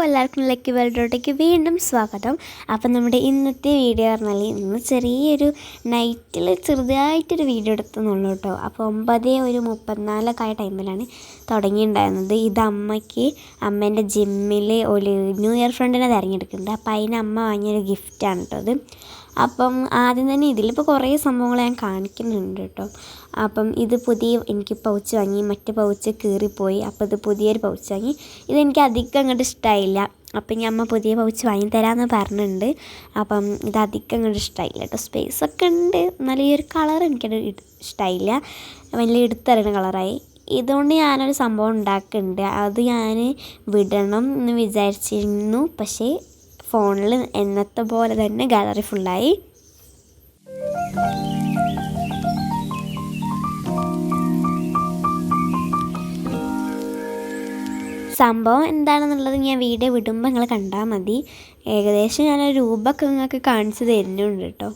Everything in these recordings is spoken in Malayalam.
എല്ലാവർക്കും ലക്കി വേൾഡിലോട്ടേക്ക് വീണ്ടും സ്വാഗതം. അപ്പം നമ്മുടെ ഇന്നത്തെ വീഡിയോ പറഞ്ഞാൽ ഇന്ന് ചെറിയൊരു നൈറ്റിൽ ചെറുതായിട്ടൊരു വീഡിയോ എടുത്തെന്നുള്ളൂ കേട്ടോ. അപ്പോൾ 9:34 ആയ ടൈമിലാണ് തുടങ്ങിയിട്ടുണ്ടായിരുന്നത്. ഇത് അമ്മേൻ്റെ ജിമ്മിൽ ഒരു ന്യൂ ഇയർ ഫ്രണ്ടിനെ തിരഞ്ഞെടുക്കുന്നുണ്ട്. അപ്പോൾ അതിന് അമ്മ വാങ്ങിയൊരു ഗിഫ്റ്റാണ് കേട്ടോ അത്. അപ്പം ആദ്യം തന്നെ ഇതിലിപ്പോൾ കുറേ സംഭവങ്ങൾ ഞാൻ കാണിക്കുന്നുണ്ട് കേട്ടോ. അപ്പം ഇത് എനിക്ക് പൗച്ച് വാങ്ങി, മറ്റേ പൗച്ച് കീറിപ്പോയി. അപ്പോൾ ഇത് പുതിയൊരു പൗച്ച് വാങ്ങി. ഇതെനിക്ക് അധികം അങ്ങോട്ട് ഇഷ്ടമായില്ല. അപ്പം ഞാൻ അമ്മ പുതിയ പൗച്ച് വാങ്ങിത്തരാമെന്ന് പറഞ്ഞിട്ടുണ്ട്. അപ്പം ഇത് അധികം അങ്ങോട്ട് ഇഷ്ടമായില്ല കേട്ടോ. സ്പേസൊക്കെ ഉണ്ട്, എന്നാലും ഈ ഒരു കളർ എനിക്കത് ഇഷ്ടമായില്ല. വലിയ എടുത്തറിയുന്ന കളറായി. ഇതുകൊണ്ട് ഞാനൊരു സംഭവം ഉണ്ടാക്കുന്നുണ്ട്. അത് ഞാൻ വിടണം എന്ന് വിചാരിച്ചിരുന്നു. പക്ഷേ ഫോണിൽ എന്നത്തെ പോലെ തന്നെ ഗാലറി ഫുള്ളായി. സംഭവം എന്താണെന്നുള്ളത് ഞാൻ വീഡിയോ വിടുമ്പോൾ നിങ്ങൾ കണ്ടാൽ മതി. ഏകദേശം ഞാനൊരു രൂപമൊക്കെ നിങ്ങൾക്ക് കാണിച്ചു തരുന്നുണ്ട് കേട്ടോ.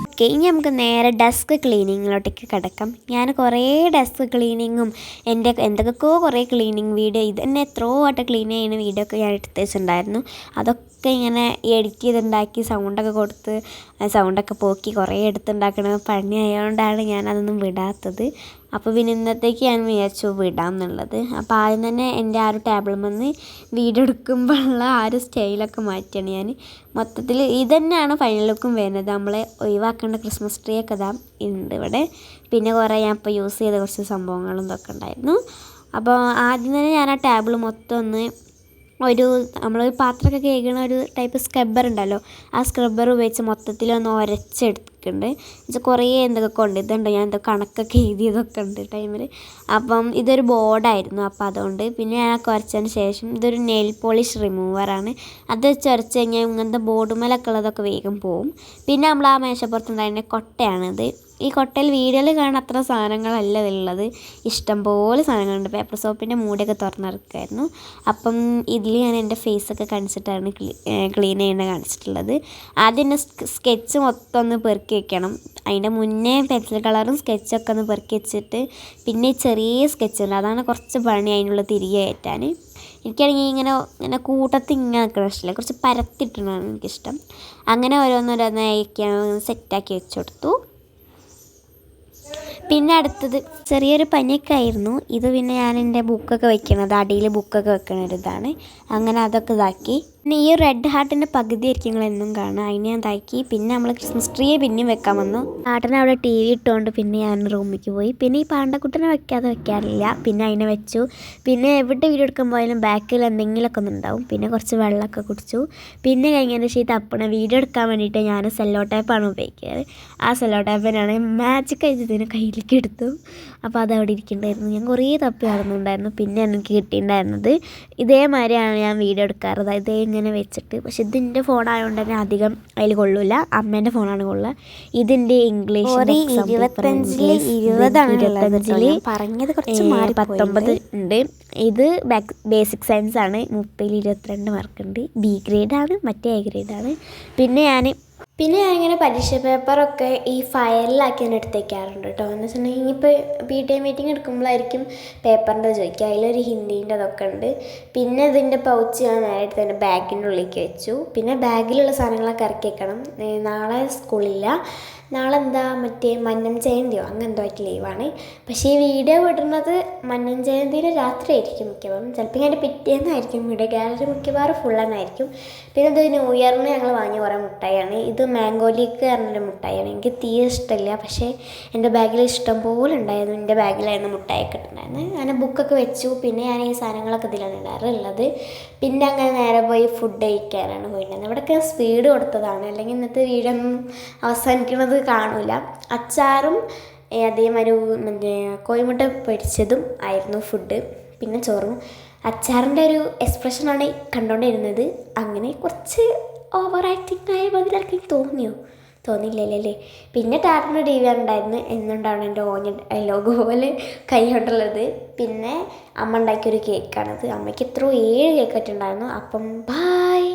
ഓക്കെ, ഇനി നമുക്ക് നേരെ ഡെസ്ക് ക്ലീനിങ്ങിലോട്ടേക്ക് കിടക്കാം. ഞാൻ കുറേ ഡെസ്ക് ക്ലീനിങ്ങും എന്തൊക്കെയോ കുറേ ക്ലീനിങ് വീഡിയോ, ഇത് തന്നെ എത്രയോ വട്ടം ക്ലീൻ ചെയ്യുന്ന വീഡിയോ ഒക്കെ ഞാൻ എടുത്ത് വെച്ചിട്ടുണ്ടായിരുന്നു. അതൊക്കെ ഇങ്ങനെ എഡിറ്റ് ചെയ്തുണ്ടാക്കി സൗണ്ടൊക്കെ കൊടുത്ത് സൗണ്ടൊക്കെ പോക്കി കുറേ എടുത്തുണ്ടാക്കണ പണി ആയതുകൊണ്ടാണ് ഞാനതൊന്നും വിടാത്തത്. അപ്പോൾ പിന്നെ ഇന്നത്തേക്ക് ഞാൻ വിചാരിച്ചു വിടാം എന്നുള്ളത്. അപ്പോൾ ആദ്യം തന്നെ എൻ്റെ ആ ഒരു ടേബിളിൽ നിന്ന് വീഡിയോ എടുക്കുമ്പോഴുള്ള ആ ഒരു സ്റ്റൈലൊക്കെ മാറ്റിയാണ് ഞാൻ. മൊത്തത്തിൽ ഇത് തന്നെയാണ് ഫൈനൽ ലുക്കും വരുന്നത്. നമ്മളെ ഒഴിവാക്കേണ്ട ക്രിസ്മസ് ട്രീ ഒക്കെ ഇതാ ഉണ്ട് ഇവിടെ. പിന്നെ കുറേ ഞാൻ ഇപ്പോൾ യൂസ് ചെയ്ത കുറച്ച് സംഭവങ്ങളും ഇതൊക്കെ ഉണ്ടായിരുന്നു. അപ്പോൾ ആദ്യം തന്നെ ഞാൻ ആ ടേബിൾ മൊത്തം ഒന്ന് നമ്മളൊരു പാത്രമൊക്കെ കേൾക്കുന്ന ഒരു ടൈപ്പ് സ്ക്രബ്ബർ ഉണ്ടല്ലോ, ആ സ്ക്രബ്ബർ ഉപയോഗിച്ച് മൊത്തത്തിലൊന്ന് ഉരച്ചെടുക്കുന്നുണ്ട്. എന്നുവെച്ചാൽ കുറേ എന്തൊക്കെ ഉണ്ട്. ഇതുണ്ട്, ഞാൻ എന്തോ കണക്കൊക്കെ എഴുതിയതൊക്കെ ഉണ്ട് ടൈമിൽ. അപ്പം ഇതൊരു ബോർഡായിരുന്നു. അപ്പോൾ അതുകൊണ്ട് പിന്നെ ഞാൻ കുറച്ചതിന് ശേഷം ഇതൊരു നെയിൽ പോളിഷ് റിമൂവറാണ്. അത് ഉരച്ച് കഴിഞ്ഞാൽ ഇങ്ങനത്തെ ബോർഡുമേലൊക്കെ ഉള്ളതൊക്കെ വേഗം പോവും. പിന്നെ നമ്മൾ ആ മേശപ്പുറത്തുണ്ടായിരുന്ന കൊട്ടയാണിത്. ഈ കൊട്ടയിൽ വീഡിയോയിൽ കാണുന്ന അത്ര സാധനങ്ങളല്ല ഇതിലുള്ളത്, ഇഷ്ടംപോലെ സാധനങ്ങളുണ്ട്. പേപ്പർ സോപ്പിൻ്റെ മൂടിയൊക്കെ തുറന്നെടുക്കായിരുന്നു. അപ്പം ഇതിൽ ഞാൻ എൻ്റെ ഫേസൊക്കെ കാണിച്ചിട്ടാണ് ക്ലീൻ ചെയ്യുന്നത് കാണിച്ചിട്ടുള്ളത്. ആദ്യം തന്നെ സ്കെച്ച് മൊത്തം ഒന്ന് പെറുക്കി വെക്കണം. അതിൻ്റെ മുന്നേ പെൻസിൽ കളറും സ്കെച്ചൊക്കെ ഒന്ന് പെറുക്കി വെച്ചിട്ട് പിന്നെ ചെറിയ സ്കെച്ച് ഉണ്ട്, അതാണ് കുറച്ച് പണി അതിനുള്ള തിരികെ കയറ്റാൻ. എനിക്കാണെങ്കിൽ ഇങ്ങനെ കൂട്ടത്തിൽ ഇങ്ങനെ നിൽക്കണം ഇഷ്ടമില്ല, കുറച്ച് പരത്തിട്ടാണ് എനിക്കിഷ്ടം. അങ്ങനെ ഓരോന്നോരോന്ന് സെറ്റാക്കി വെച്ച് കൊടുത്തു. പിന്നെ അടുത്തത് ചെറിയൊരു പനിയൊക്കെ ആയിരുന്നു. ഇത് പിന്നെ ഞാൻ എൻ്റെ ബുക്കൊക്കെ വെക്കണത്, അടിയിൽ ബുക്കൊക്കെ വെക്കണ ഒരു ഇതാണ്. അങ്ങനെ അതൊക്കെ ഇതാക്കി. പിന്നെ ഈ റെഡ് ഹാർട്ടിൻ്റെ പകുതി ആയിരിക്കും നിങ്ങളെന്നും കാണുക, അതിനെ ഞാൻ ഇതാക്കി. പിന്നെ നമ്മൾ ക്രിസ്മസ് ട്രീയെ പിന്നെയും വെക്കാൻ വന്നു. ഹാർട്ടിനെ അവിടെ ടി വി ഇട്ടുകൊണ്ട് പിന്നെ ഞാൻ റൂമിലേക്ക് പോയി. പിന്നെ ഈ പാണ്ടക്കുട്ടനെ വെക്കാറില്ല, പിന്നെ അതിനെ വെച്ചു. പിന്നെ എവിടെ വീഡിയോ എടുക്കാൻ പോയാലും ബാക്കിൽ എന്തെങ്കിലുമൊക്കെ ഒന്നുണ്ടാവും. പിന്നെ കുറച്ച് വെള്ളമൊക്കെ കുടിച്ചു. പിന്നെ കഴിഞ്ഞതിന് ശേഷം തപ്പണ വീഡിയോ എടുക്കാൻ വേണ്ടിയിട്ട് ഞാൻ സെല്ലോ ടേപ്പാണ് ഉപയോഗിക്കാറ്. ആ സെല്ലോ ടേപ്പിനാണ് മാജിക് ആയിട്ട് ഇതിനെ കയ്യിലേക്ക് എടുത്തു. അപ്പോൾ അതവിടെ ഇരിക്കുന്നുണ്ടായിരുന്നു. ഞാൻ കുറേ തപ്പി നടന്നുണ്ടായിരുന്നു. പിന്നെ എനിക്ക് കിട്ടിയിട്ടുണ്ടായിരുന്നത് ഇതേമാതിരിയാണ് ഞാൻ വീഡിയോ എടുക്കാറ്, അതായത് ഇങ്ങനെ വെച്ചിട്ട്. പക്ഷെ ഇതിൻ്റെ ഫോണായതുകൊണ്ട് തന്നെ അധികം അതിൽ കൊള്ളില്ല, അമ്മേൻ്റെ ഫോണാണ് കൊള്ളുക. ഇതിൻ്റെ ഇംഗ്ലീഷ് 25 പറഞ്ഞത് കുറച്ച് 19 ഉണ്ട്. ഇത് ബേസിക് സയൻസ് ആണ്, 30-ൽ 22 മാർക്കുണ്ട്. ബി ഗ്രേഡാണ്, മറ്റേ എ ഗ്രേഡാണ്. പിന്നെ ഞാനിങ്ങനെ പരീക്ഷ പേപ്പറൊക്കെ ഈ ഫയലിലാക്കി തന്നെ എടുത്ത് വയ്ക്കാറുണ്ട് കേട്ടോ. എന്ന് വെച്ചിട്ടുണ്ടെങ്കിൽ ഇപ്പോൾ PTA മീറ്റിംഗ് എടുക്കുമ്പോഴായിരിക്കും പേപ്പറിൻ്റെ ചോദിക്കുക. അതിലൊരു ഹിന്ദീൻ്റെ അതൊക്കെ ഉണ്ട്. പിന്നെ ഇതിൻ്റെ പൗച്ച് ഞാൻ നേരിട്ട് തന്നെ ബാഗിൻ്റെ ഉള്ളിലേക്ക് വെച്ചു. പിന്നെ ബാഗിലുള്ള സാധനങ്ങളൊക്കെ ഇറക്കി വെക്കണം. നാളെ സ്കൂളില്ല, നാളെ മറ്റേ മന്നം ജയന്തിയോ അങ്ങനെ എന്തോ ആയിട്ട് ലീവാണ്. പക്ഷേ ഈ വീഡിയോ വിടുന്നത് മന്നം ജയന്തിയുടെ രാത്രി ആയിരിക്കും മിക്കവാറും. ചിലപ്പോൾ ഞാൻ പിറ്റേന്നായിരിക്കും വീഡിയോ. ഗാലറി മിക്കവാറും ഫുൾ തന്നെയായിരിക്കും. പിന്നെ ഇത് ന്യൂ ഇയറിന് ഞങ്ങൾ വാങ്ങിയ കുറേ മുട്ടായിയാണ്. ഇത് മാംഗോ ലീക്ക് പറഞ്ഞൊരു മുട്ടായിയാണ്. എനിക്ക് തീരെ ഇഷ്ടമില്ല, പക്ഷേ എൻ്റെ ബാഗിൽ ഇഷ്ടം പോലെ ഉണ്ടായിരുന്നു. എൻ്റെ ബാഗിലായിരുന്നു മുട്ടായൊക്കെ ഇട്ടുണ്ടായിരുന്നത്. അങ്ങനെ ബുക്കൊക്കെ വെച്ചു. പിന്നെ ഞാൻ ഈ സാധനങ്ങളൊക്കെ ഇതിലാണ് ഇടാറുള്ളത്. പിന്നെ അങ്ങനെ നേരെ പോയി ഫുഡ് കഴിക്കാനാണ് പോയിട്ടുണ്ടായിരുന്നത്. ഇവിടെയൊക്കെ സ്പീഡ് കൊടുത്തതാണ്, അല്ലെങ്കിൽ ഇന്നത്തെ വീഡിയോ ഒന്നും അവസാനിക്കുന്നത് കാണൂല. അച്ചാറും അതേമാതിരി മറ്റേ കോഴിമുട്ട പൊരിച്ചതും ആയിരുന്നു ഫുഡ്. പിന്നെ ചോറും. അച്ചാറിൻ്റെ ഒരു എക്സ്പ്രഷനാണ് കണ്ടുകൊണ്ടിരുന്നത്. അങ്ങനെ കുറച്ച് ഓവർ ആക്ടിങ് ആയ മതി എനിക്ക് തോന്നിയില്ലല്ലേ. പിന്നെ ടാറ്ററിൻ്റെ TV ഉണ്ടായിരുന്നു. എന്നുണ്ടാവണം എൻ്റെ ഓഞ്ഞ ലോഗോ പോലെ കൈ കൊണ്ടുള്ളത്. പിന്നെ അമ്മ ഉണ്ടാക്കിയൊരു കേക്കാണത്. അമ്മയ്ക്ക് 7 കേക്ക് ആയിട്ടുണ്ടായിരുന്നു. അപ്പം ബായ്.